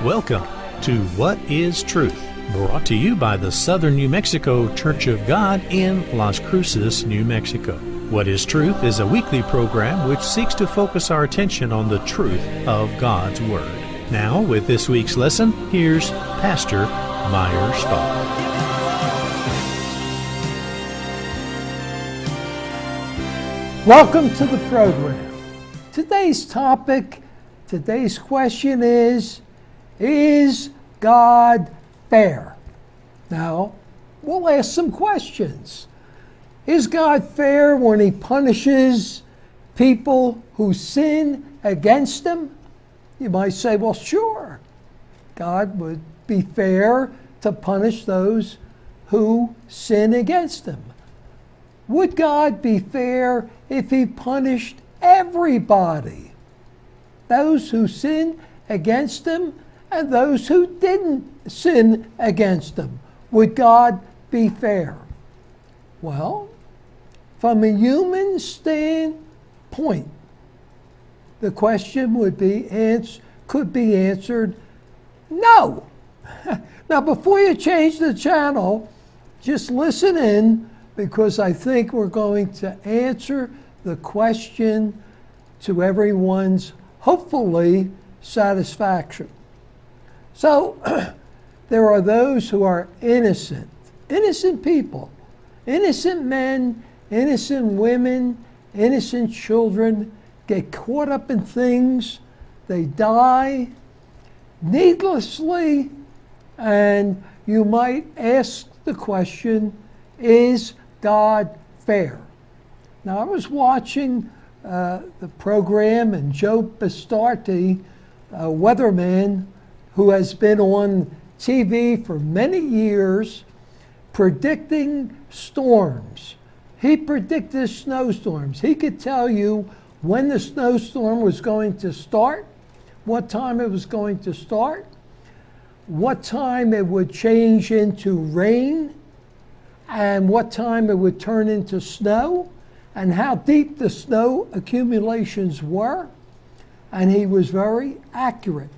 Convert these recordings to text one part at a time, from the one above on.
Welcome to What is Truth? Brought to you by the Southern New Mexico Church of God in Las Cruces, New Mexico. What is Truth is a weekly program which seeks to focus our attention on the truth of God's Word. Now, with this week's lesson, here's Pastor Meyer Stahl. Welcome to the program. Today's topic, today's question is God fair? Now, we'll ask some questions. Is God fair when He punishes people who sin against Him? You might say, well, sure. God would be fair to punish those who sin against Him. Would God be fair if He punished everybody? Those who sin against Him and those who didn't sin against Him. Would God be fair? Well, from a human standpoint, the question could be answered no. Now, before you change the channel, just listen in, because I think we're going to answer the question to everyone's, hopefully, satisfaction. So, there are those who are innocent people, innocent men, innocent women, innocent children, get caught up in things, they die needlessly, and you might ask the question, is God fair? Now, I was watching the program, and Joe Bastardi, a weatherman who has been on TV for many years, predicting storms. He predicted snowstorms. He could tell you when the snowstorm was going to start, what time it was going to start, what time it would change into rain, and what time it would turn into snow, and how deep the snow accumulations were. And he was very accurate.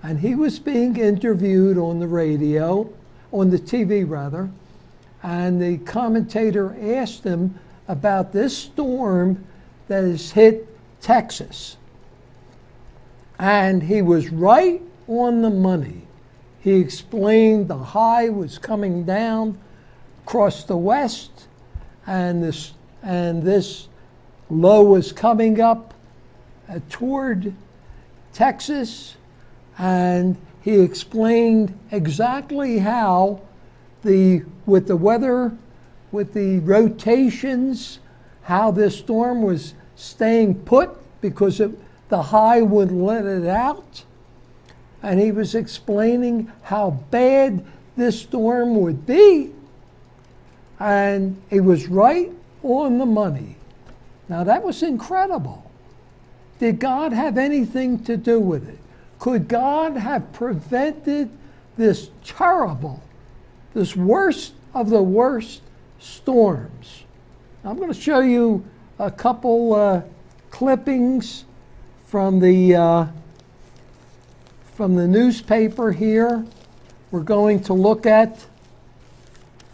And he was being interviewed on the radio, on the TV rather, and the commentator asked him about this storm that has hit Texas. And he was right on the money. He explained the high was coming down across the west, and this low was coming up toward Texas. And he explained exactly how with the weather, with the rotations, how this storm was staying put because the high wouldn't let it out. And he was explaining how bad this storm would be. And he was right on the money. Now, that was incredible. Did God have anything to do with it? Could God have prevented this terrible, this worst of the worst storms? I'm going to show you a couple clippings from the newspaper here. We're going to look at,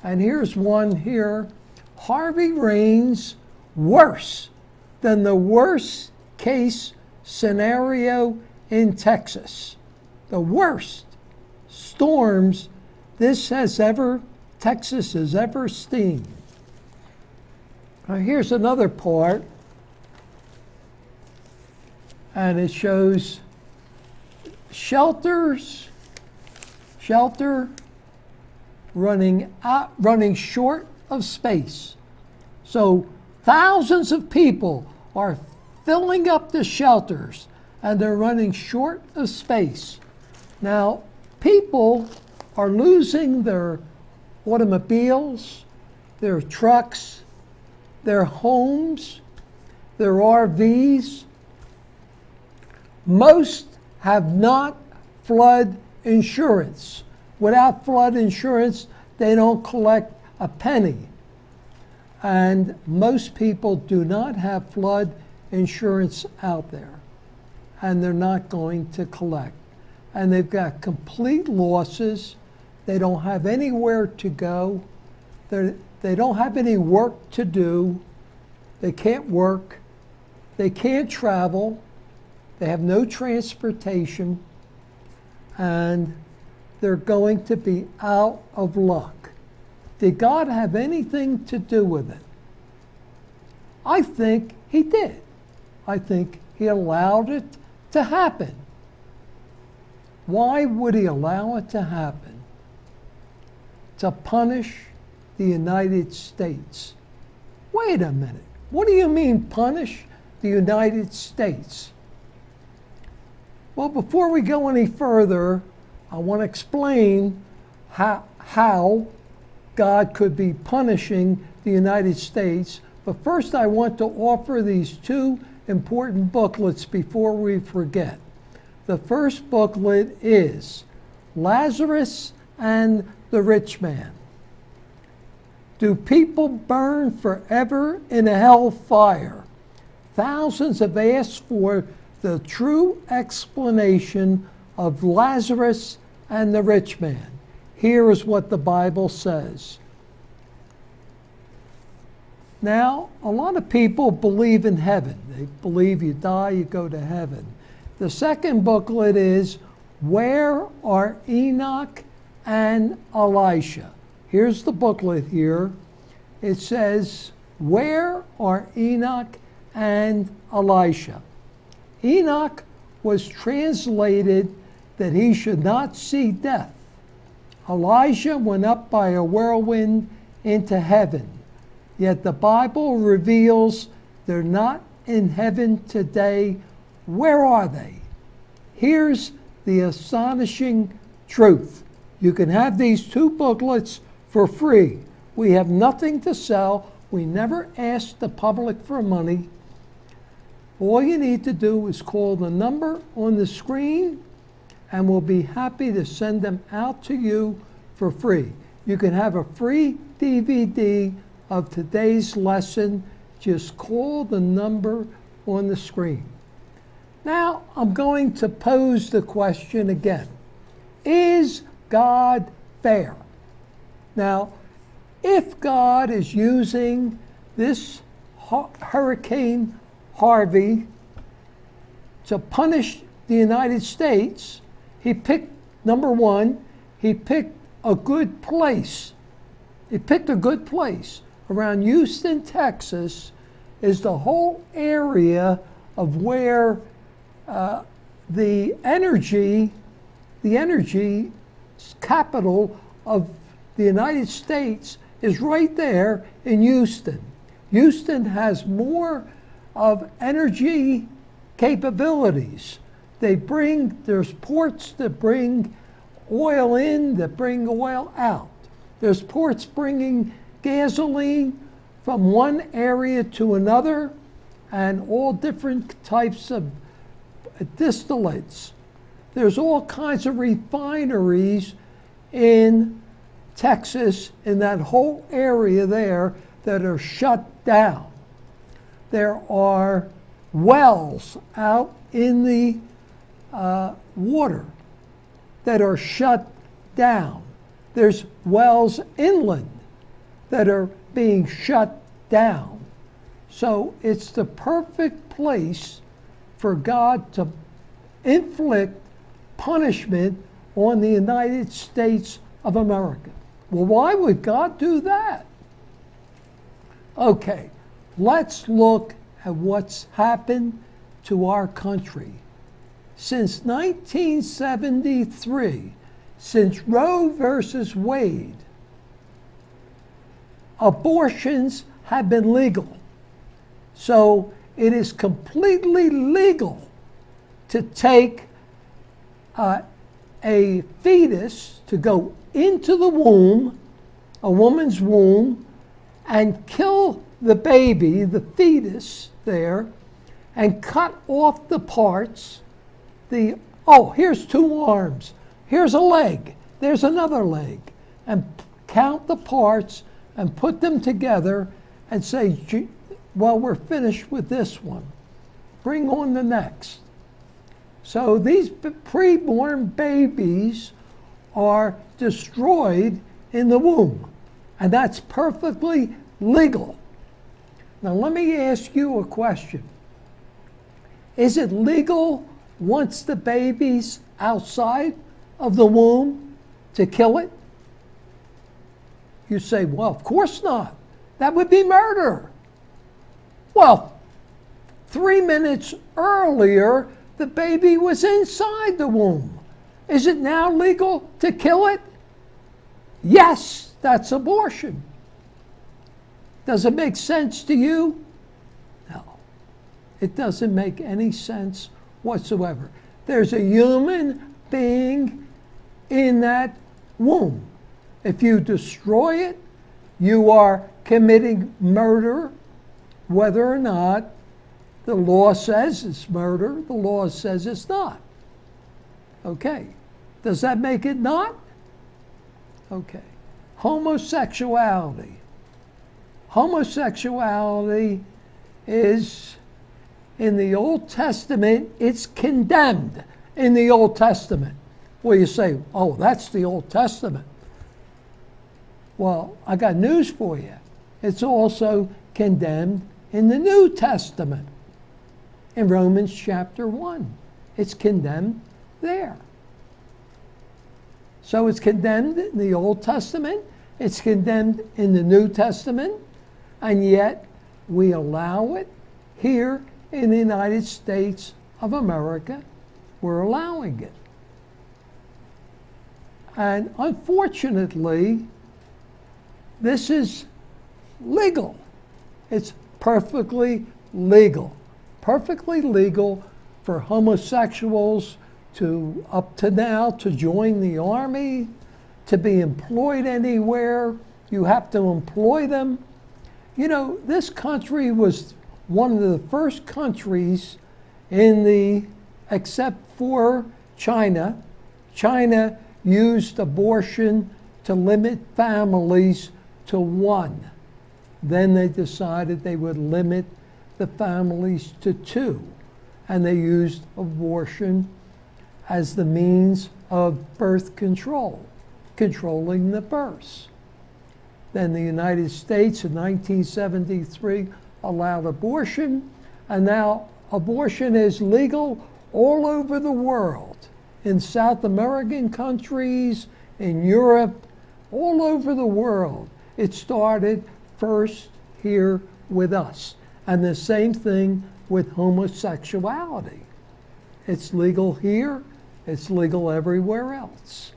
and here's one here. Harvey rains worse than the worst case scenario in Texas. The worst storms Texas has ever seen. Now, here's another part, and it shows shelter running short of space. So thousands of people are filling up the shelters, and they're running short of space. Now, people are losing their automobiles, their trucks, their homes, their RVs. Most have not flood insurance. Without flood insurance, they don't collect a penny. And most people do not have flood insurance out there, and they're not going to collect. and they've got complete losses. They don't have anywhere to go. They don't have any work to do. They can't work. They can't travel. They have no transportation. And they're going to be out of luck. Did God have anything to do with it? I think he did. I think he allowed it to happen. Why would he allow it to happen? To punish the United States. Wait a minute. What do you mean punish the United States? Well, before we go any further, I want to explain how God could be punishing the United States. But first, I want to offer these two important booklets before we forget. The first booklet is Lazarus and the Rich Man. Do people burn forever in a hell fire? Thousands have asked for the true explanation of Lazarus and the rich man. Here is what the Bible says. Now, a lot of people believe in heaven. They believe you die, you go to heaven. The second booklet is Where Are Enoch and Elisha? Here's the booklet here. It says, Where are Enoch and Elisha? Enoch was translated that he should not see death. Elijah went up by a whirlwind into heaven. Yet the Bible reveals they're not in heaven today. Where are they? Here's the astonishing truth. You can have these two booklets for free. We have nothing to sell. We never ask the public for money. All you need to do is call the number on the screen, and we'll be happy to send them out to you for free. You can have a free DVD of today's lesson. Just call the number on the screen. Now, I'm going to pose the question again. Is God fair? Now, if God is using this Hurricane Harvey to punish the United States, he picked, number one, he picked a good place. He picked a good place. Around Houston, Texas, is the whole area of where the energy capital of the United States is right there in Houston. Houston has more of energy capabilities. There's ports that bring oil in, that bring oil out. There's ports bringing gasoline from one area to another, and all different types of distillates. There's all kinds of refineries in Texas, in that whole area there, that are shut down. There are wells out in the water that are shut down. There's wells inland that are being shut down. So it's the perfect place for God to inflict punishment on the United States of America. Well, why would God do that? Okay, let's look at what's happened to our country. Since 1973, since Roe versus Wade, abortions have been legal. So it is completely legal to take a fetus, to go into the womb, a woman's womb, and kill the baby, the fetus there, and cut off the parts. Here's two arms, here's a leg, there's another leg, and count the parts and put them together and say, well, we're finished with this one. Bring on the next. So these preborn babies are destroyed in the womb, and that's perfectly legal. Now let me ask you a question. Is it legal once the baby's outside of the womb to kill it? You say, well, of course not. That would be murder. Well, 3 minutes earlier, the baby was inside the womb. Is it now legal to kill it? Yes, that's abortion. Does it make sense to you? No. It doesn't make any sense whatsoever. There's a human being in that womb. If you destroy it, you are committing murder, whether or not the law says it's murder, the law says it's not. Okay. Does that make it not? Okay. Homosexuality. Homosexuality is, in the Old Testament, it's condemned in the Old Testament. Well, you say, oh, that's the Old Testament. Well, I got news for you. It's also condemned in the New Testament. In Romans chapter 1, it's condemned there. So it's condemned in the Old Testament, it's condemned in the New Testament, and yet we allow it here in the United States of America. We're allowing it. And unfortunately, this is legal. It's perfectly legal. Perfectly legal for homosexuals to, up to now, to join the army, to be employed anywhere. You have to employ them. You know, this country was one of the first countries in the, except for China. China used abortion to limit families to one. Then they decided they would limit the families to two, and they used abortion as the means of birth control, controlling the births. Then the United States in 1973 allowed abortion, and now abortion is legal all over the world, in South American countries, in Europe, all over the world. It started first here with us. And the same thing with homosexuality. It's legal here, it's legal everywhere else.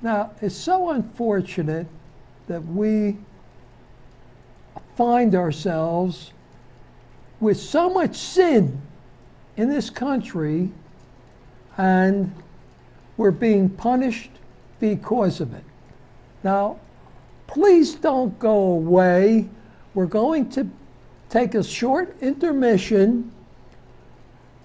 Now, it's so unfortunate that we find ourselves with so much sin in this country, and we're being punished because of it. Now, please don't go away. We're going to take a short intermission.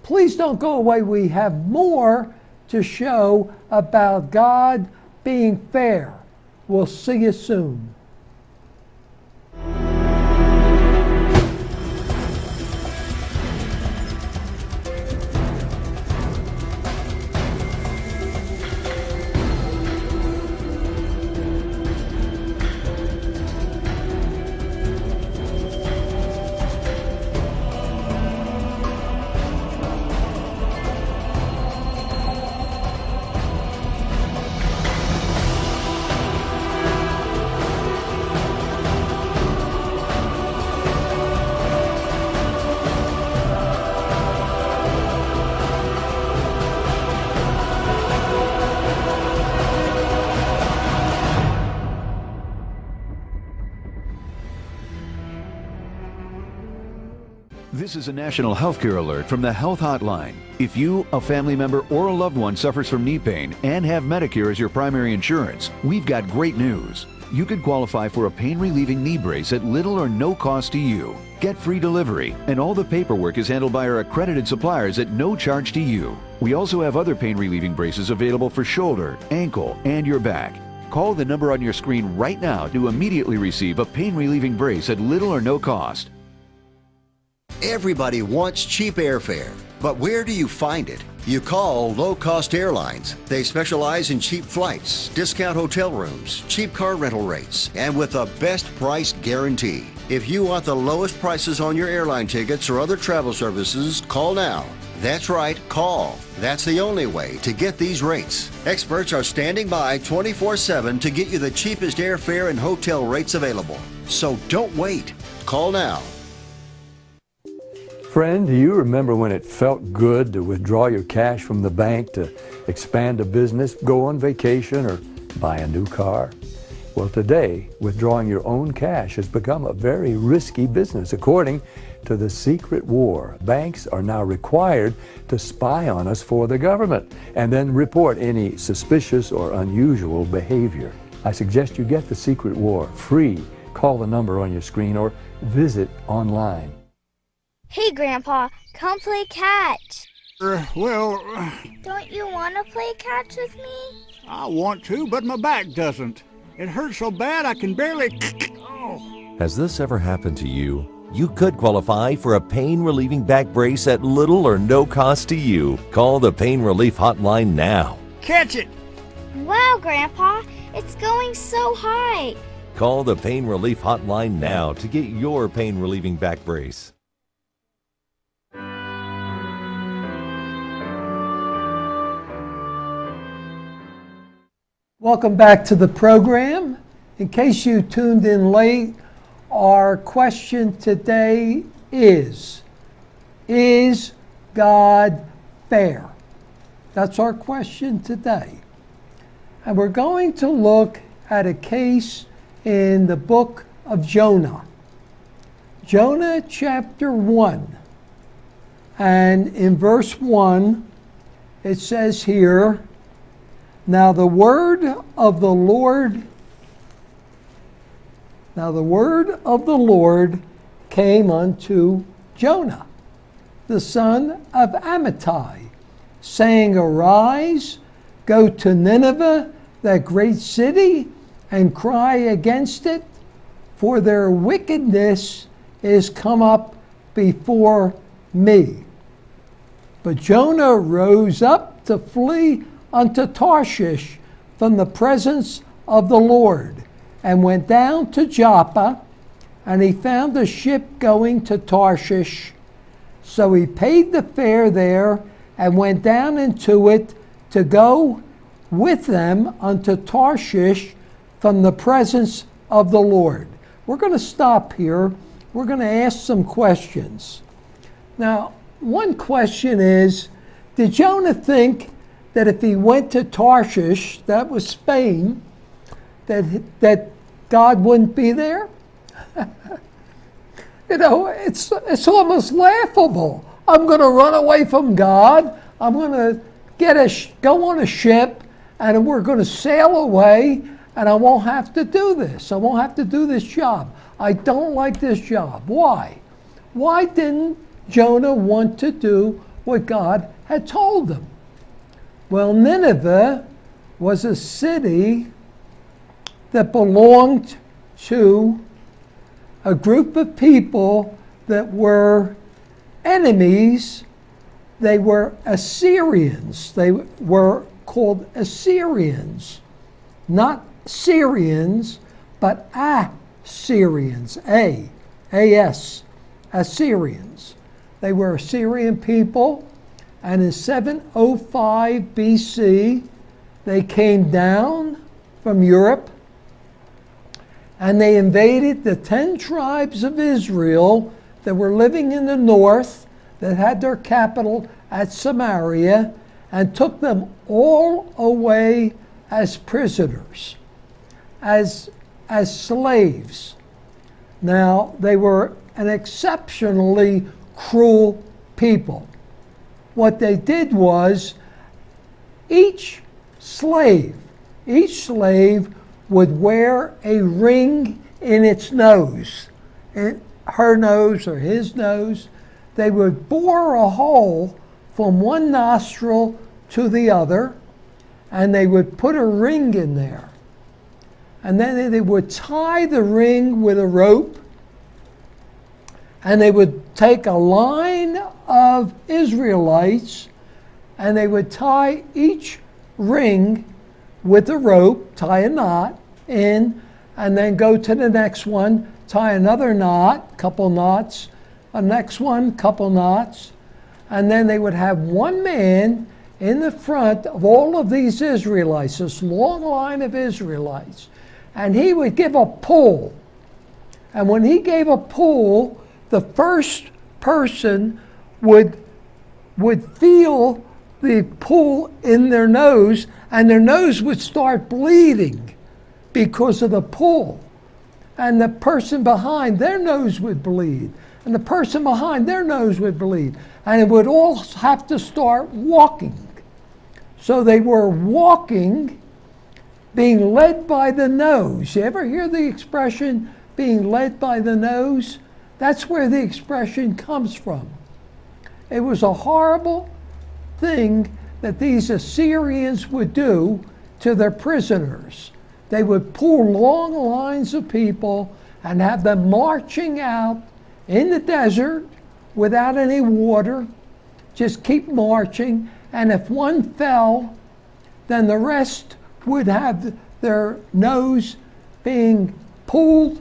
Please don't go away. We have more to show about God being fair. We'll see you soon. This is a national healthcare alert from the Health Hotline. If you, a family member, or a loved one suffers from knee pain and have Medicare as your primary insurance, we've got great news. You could qualify for a pain-relieving knee brace at little or no cost to you. Get free delivery, and all the paperwork is handled by our accredited suppliers at no charge to you. We also have other pain-relieving braces available for shoulder, ankle, and your back. Call the number on your screen right now to immediately receive a pain-relieving brace at little or no cost. Everybody wants cheap airfare, But where do you find it? You call Low Cost Airlines. They specialize in cheap flights, discount hotel rooms, cheap car rental rates, and with a best price guarantee. If you want the lowest prices on your airline tickets or other travel services, call now. That's right, call. That's the only way to get these rates. Experts are standing by 24/7 to get you the cheapest airfare and hotel rates available. So don't wait. Call now. Friend, do you remember when it felt good to withdraw your cash from the bank to expand a business, go on vacation, or buy a new car? Well, today, withdrawing your own cash has become a very risky business. According to the secret war, banks are now required to spy on us for the government and then report any suspicious or unusual behavior. I suggest you get the secret war free. Call the number on your screen or visit online. Hey, Grandpa, come play catch. Well, Don't you want to play catch with me? I want to, but my back doesn't. It hurts so bad I can barely... Oh. Has this ever happened to you? You could qualify for a pain-relieving back brace at little or no cost to you. Call the Pain Relief Hotline now. Catch it! Wow, Grandpa, it's going so high. Call the Pain Relief Hotline now to get your pain-relieving back brace. Welcome back to the program. In case you tuned in late, our question today is God fair? That's our question today. And we're going to look at a case in the book of Jonah. Jonah chapter 1. And in verse 1, it says here, Now the word of the Lord came unto Jonah, the son of Amittai, saying, Arise, go to Nineveh, that great city, and cry against it, for their wickedness is come up before me. But Jonah rose up to flee unto Tarshish from the presence of the Lord, and went down to Joppa, and he found a ship going to Tarshish. So he paid the fare there, and went down into it to go with them unto Tarshish from the presence of the Lord. We're going to stop here. We're going to ask some questions. Now, one question is, did Jonah think that if he went to Tarshish, that was Spain, that God wouldn't be there? You know, it's almost laughable. I'm going to run away from God. I'm going to go on a ship, and we're going to sail away, and I won't have to do this. I won't have to do this job. I don't like this job. Why? Why didn't Jonah want to do what God had told him? Well, Nineveh was a city that belonged to a group of people that were enemies. They were Assyrians. They were called Assyrians, not Syrians, but Assyrians, A-S, Assyrians. They were Assyrian people, and in 705 BC, they came down from Europe, and they invaded the 10 tribes of Israel that were living in the north, that had their capital at Samaria, and took them all away as prisoners, as slaves. Now, they were an exceptionally cruel people. What they did was, each slave would wear a ring in its nose, her nose or his nose. They would bore a hole from one nostril to the other, and they would put a ring in there. And then they would tie the ring with a rope, and they would take a line of Israelites, and they would tie each ring with a rope, tie a knot in, and then go to the next one, tie another knot, couple knots, a next one, couple knots, and then they would have one man in the front of all of these Israelites, this long line of Israelites, and he would give a pull. And when he gave a pull, the first person would feel the pull in their nose, and their nose would start bleeding because of the pull. And the person behind, their nose would bleed. And the person behind, their nose would bleed. And it would all have to start walking. So they were walking, being led by the nose. You ever hear the expression, being led by the nose? That's where the expression comes from. It was a horrible thing that these Assyrians would do to their prisoners. They would pull long lines of people and have them marching out in the desert without any water, just keep marching, and if one fell, then the rest would have their nose being pulled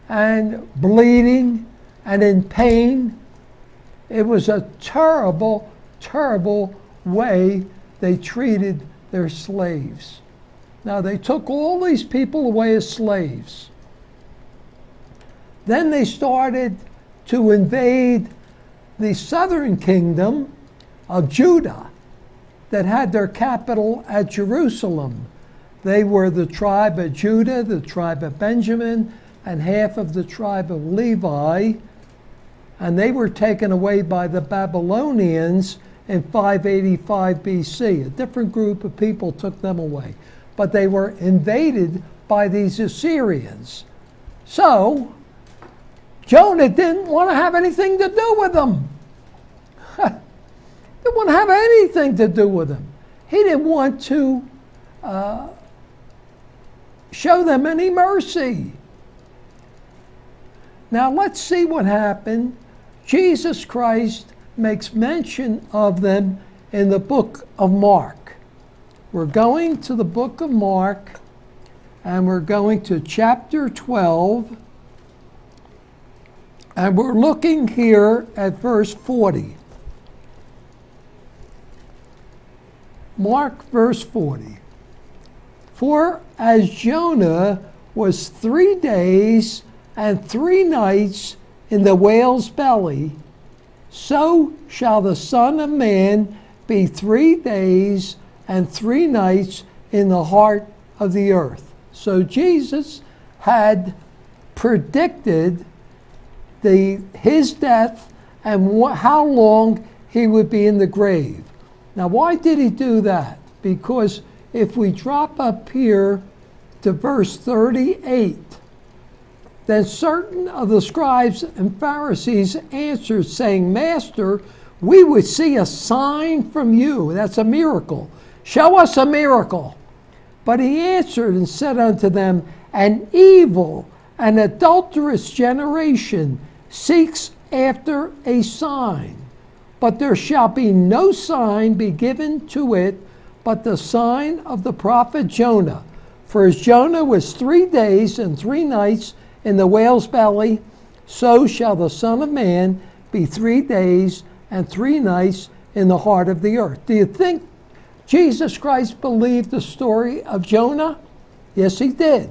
and bleeding and in pain. It was a terrible, terrible way they treated their slaves. Now, they took all these people away as slaves. Then they started to invade the southern kingdom of Judah that had their capital at Jerusalem. They were the tribe of Judah, the tribe of Benjamin, and half of the tribe of Levi. And they were taken away by the Babylonians in 585 BC. A different group of people took them away. But they were invaded by these Assyrians. So, Jonah didn't want to have anything to do with them. Didn't want to have anything to do with them. He didn't want to show them any mercy. Now let's see what happened. Jesus Christ makes mention of them in the book of Mark. We're going to the book of Mark, and we're going to chapter 12, and we're looking here at verse 40. Mark verse 40. For as Jonah was 3 days and 3 nights in the whale's belly, so shall the Son of Man be 3 days and 3 nights in the heart of the earth. So Jesus had predicted his death and how long he would be in the grave. Now, why did he do that? Because if we drop up here to verse 38, then certain of the scribes and Pharisees answered, saying, Master, we would see a sign from you. That's a miracle. Show us a miracle. But he answered and said unto them, an evil and adulterous generation seeks after a sign. But there shall be no sign be given to it, but the sign of the prophet Jonah. For as Jonah was 3 days and 3 nights in the whale's belly, so shall the Son of Man be 3 days and 3 nights in the heart of the earth. Do you think Jesus Christ believed the story of Jonah? Yes, he did.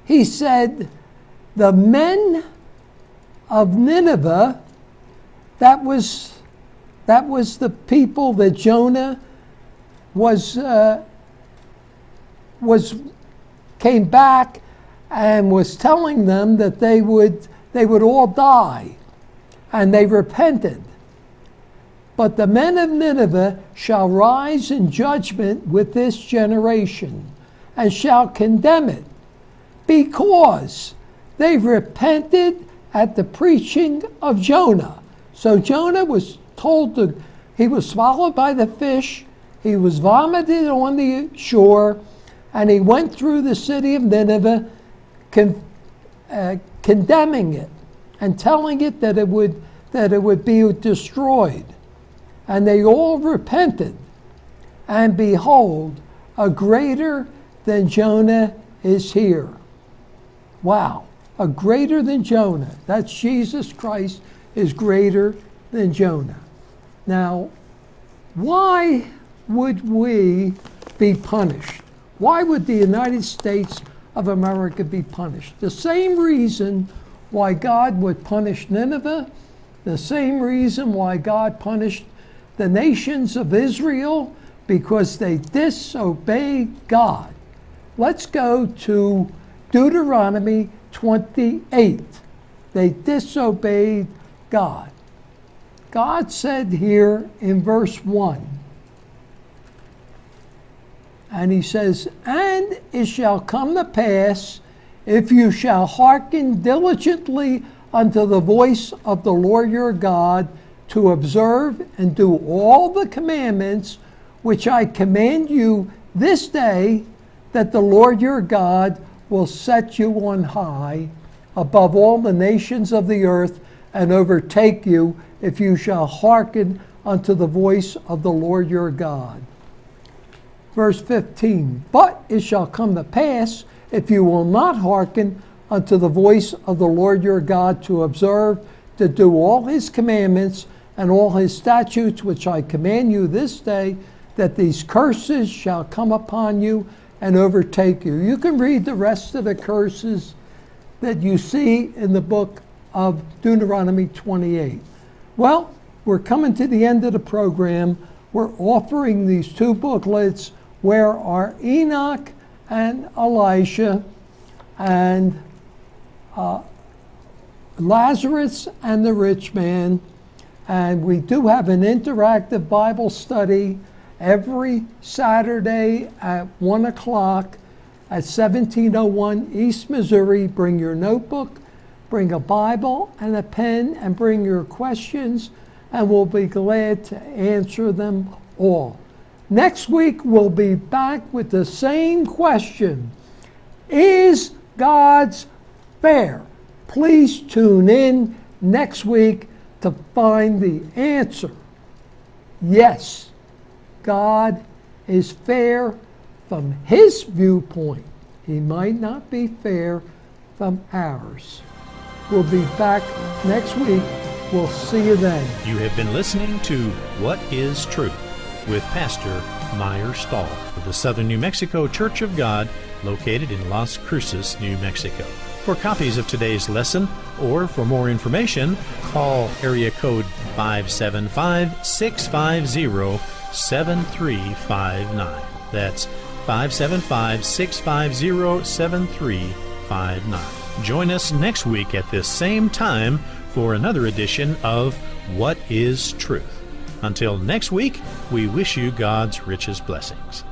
He said, the men of Nineveh, that was the people that Jonah came back and was telling them that they would all die, and they repented. But the men of Nineveh shall rise in judgment with this generation, and shall condemn it, because they repented at the preaching of Jonah. So Jonah was told he was swallowed by the fish, he was vomited on the shore, and he went through the city of Nineveh condemning it and telling it that it would that it would be destroyed. And they all repented. And behold, a greater than Jonah is here. Wow, a greater than Jonah. That's Jesus Christ is greater than Jonah. Now, why would we be punished? Why would the United States of America be punished? The same reason why God would punish Nineveh, the same reason why God punished the nations of Israel, because they disobeyed God. Let's go to Deuteronomy 28. They disobeyed God. God said here in verse 1, and he says, "And it shall come to pass, if you shall hearken diligently unto the voice of the Lord your God, to observe and do all the commandments which I command you this day, that the Lord your God will set you on high above all the nations of the earth, and overtake you, if you shall hearken unto the voice of the Lord your God." Verse 15, "But it shall come to pass, if you will not hearken unto the voice of the Lord your God, to observe, to do all his commandments and all his statutes which I command you this day, that these curses shall come upon you and overtake you." You can read the rest of the curses that you see in the book of Deuteronomy 28. Well, we're coming to the end of the program. We're offering these two booklets, where are Enoch and Elisha, and Lazarus and the rich man. And we do have an interactive Bible study every Saturday at 1 o'clock at 1701 East Missouri. Bring your notebook, bring a Bible and a pen, and bring your questions, and we'll be glad to answer them all. Next week, we'll be back with the same question. Is God's fair? Please tune in next week to find the answer. Yes, God is fair from his viewpoint. He might not be fair from ours. We'll be back next week. We'll see you then. You have been listening to What is Truth with Pastor Meyer Stahl of the Southern New Mexico Church of God, located in Las Cruces, New Mexico. For copies of today's lesson or for more information, call area code 575-650-7359. That's 575-650-7359. Join us next week at this same time for another edition of What is Truth. Until next week, we wish you God's richest blessings.